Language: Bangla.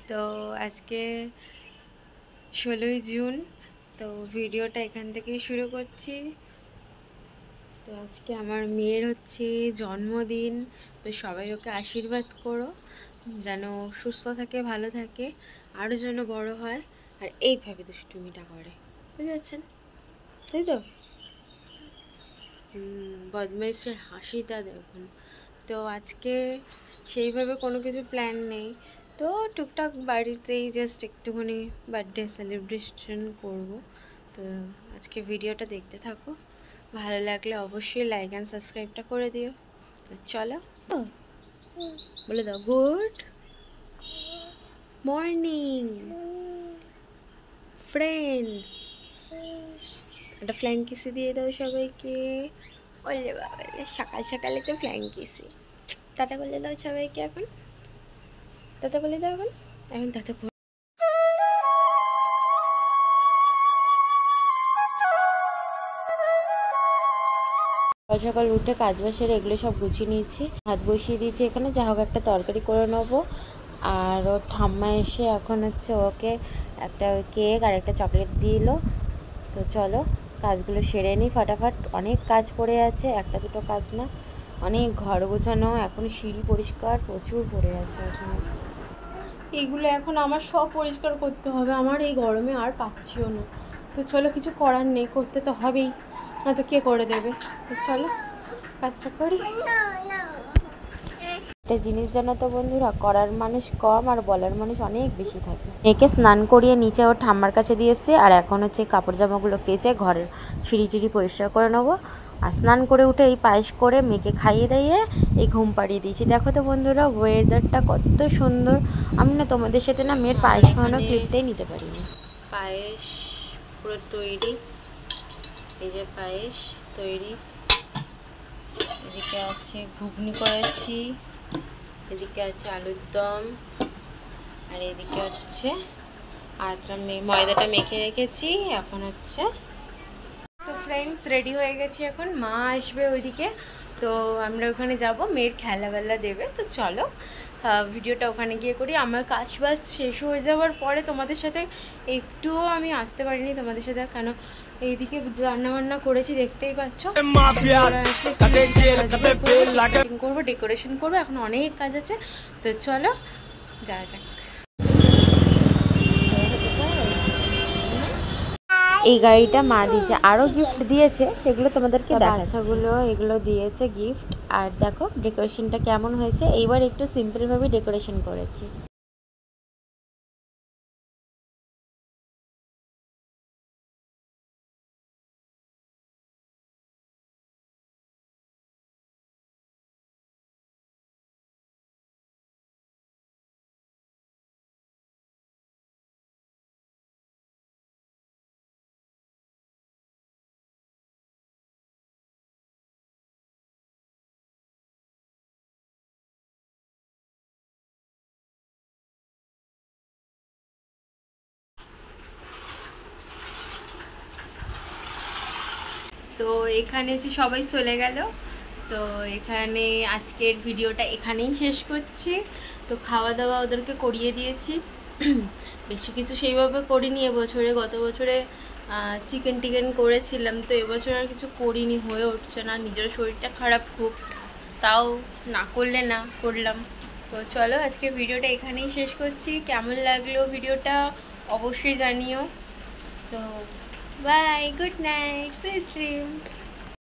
তো আজকে 16ই জুন। তো ভিডিওটা এখান থেকেই শুরু করছি। তো আজকে আমার মেয়ের হচ্ছে জন্মদিন। তো সবাই ওকে আশীর্বাদ করো যেন সুস্থ থাকে, ভালো থাকে, আরও যেন বড় হয় আর এইভাবে দুষ্টুমিটা করে, বুঝেছেন? তাই তো বদমাইশের হাসিটা দেখুন। তো আজকে সেইভাবে কোনো কিছু প্ল্যান নেই, তো টুকটাক বাড়িতেই জাস্ট একটুখানি বার্থডে সেলিব্রেশন করব। তো আজকে ভিডিওটা দেখতে থাকো, ভালো লাগলে অবশ্যই লাইক অ্যান্ড সাবস্ক্রাইবটা করে দিও। তো চলো, বলে দাও গুড মর্নিং ফ্রেন্ডস, একটা ফ্ল্যাং কিসি দিয়ে দাও সবাইকে। বললে বাবা, সকাল সকালে তো ফ্ল্যাং কিসি। টাটা বলে দাও সবাইকে, এখন টাটা বলে দাও, এখন এখন টাটা। সকাল সকাল উঠে কাজ বাসের এগুলো সব গুছিয়ে নিয়েছি, ভাত বসিয়ে দিয়েছি এখানে, যা হোক একটা তরকারি করে নেবো। আর ওর ঠাম্মা এসে এখন হচ্ছে ওকে একটা কেক আর একটা চকলেট দিল। তো চলো কাজগুলো সেরে নিই ফাটাফাট, অনেক কাজ পড়ে আছে, একটা দুটো কাজ না, অনেক ঘর গোছানো, এখন সিঁড়ি পরিষ্কার প্রচুর পড়ে আছে এখন। এইগুলো এখন আমার সব পরিষ্কার করতে হবে, আমার এই গরমে আর পাচ্ছিও না। তো চলো, কিছু করার নেই, করতে তো হবেই, না তো কে করে দেবে। তো চলো কাজটা করি। একটা জিনিস জানো তো বন্ধুরা, করার মানুষ কম আর বলার মানুষ অনেক বেশি থাকে। মেয়েকে স্নান করিয়ে নিচে ওর ঠাম্মার কাছে দিয়ে এসেছি, আর এখন হচ্ছে কাপড় জামাগুলো কেচে ঘরের সিঁড়ি টিড়ি পরিষ্কার করে নেবো। আর স্নান করে উঠে এই পায়েস করে মেয়েকে খাইয়ে দিয়ে এই ঘুম পাড়িয়ে দিয়েছি। দেখো তো বন্ধুরা, ওয়েদারটা কত সুন্দর। আমি না তোমাদের সাথে না মেয়ের পায়েস খাওয়ানোর ক্লিপটাই নিতে পারিনি। পায়েস পুরো তৈরি, এই যে পায়েস তৈরি, এদিকে আছে ঘুগনি করেছি, এদিকে আছে আলুর দম, আর এদিকে হচ্ছে আটা ময়দাটা মেখে রেখেছি। এখন হচ্ছে তো ফ্রেন্ডস রেডি হয়ে গেছি, এখন মা আসবে ওইদিকে, তো আমরা ওখানে যাব, মেয়ের খেলাবেলা দেবে। তো চলো ভিডিওটা ওখানে গিয়ে করি। আমার কাজ বাজ শেষ হয়ে যাওয়ার পরে তোমাদের সাথে একটুও আমি আসতে পারিনি তোমাদের সাথে, কেন এইদিকে রান্নাবান্না করেছি দেখতেই পাচ্ছ। করবো, ডেকোরেশন করবো, এখন অনেক কাজ আছে। তো চলো যাওয়া যাক। এই গাড়িটা মা দিয়েছে, আরও গিফট দিয়েছে, সেগুলো তোমাদেরকে বাচ্চাগুলো এগুলো দিয়েছে গিফট। আর দেখো ডেকোরেশনটা কেমন হয়েছে, এইবার একটু সিম্পলভাবে ডেকোরেশন করেছি। তো এখানে এসে সবাই চলে গেল, তো এখানে আজকের ভিডিওটা এখানেই শেষ করছি। তো খাওয়া দাওয়া ওদেরকে করিয়ে দিয়েছি, বেশি কিছু সেইভাবে করিনি এবছরে। গত বছরে চিকেন টিকেন করেছিলাম, তো এবছর আর কিছু করিনি, হয়ে উঠছে না, নিজের শরীরটা খারাপ খুব, তাও না করলে না করলাম। তো চলো আজকে ভিডিওটা এখানেই শেষ করছি। কেমন লাগলো ভিডিওটা অবশ্যই জানিও। তো bye, good night, sweet dream.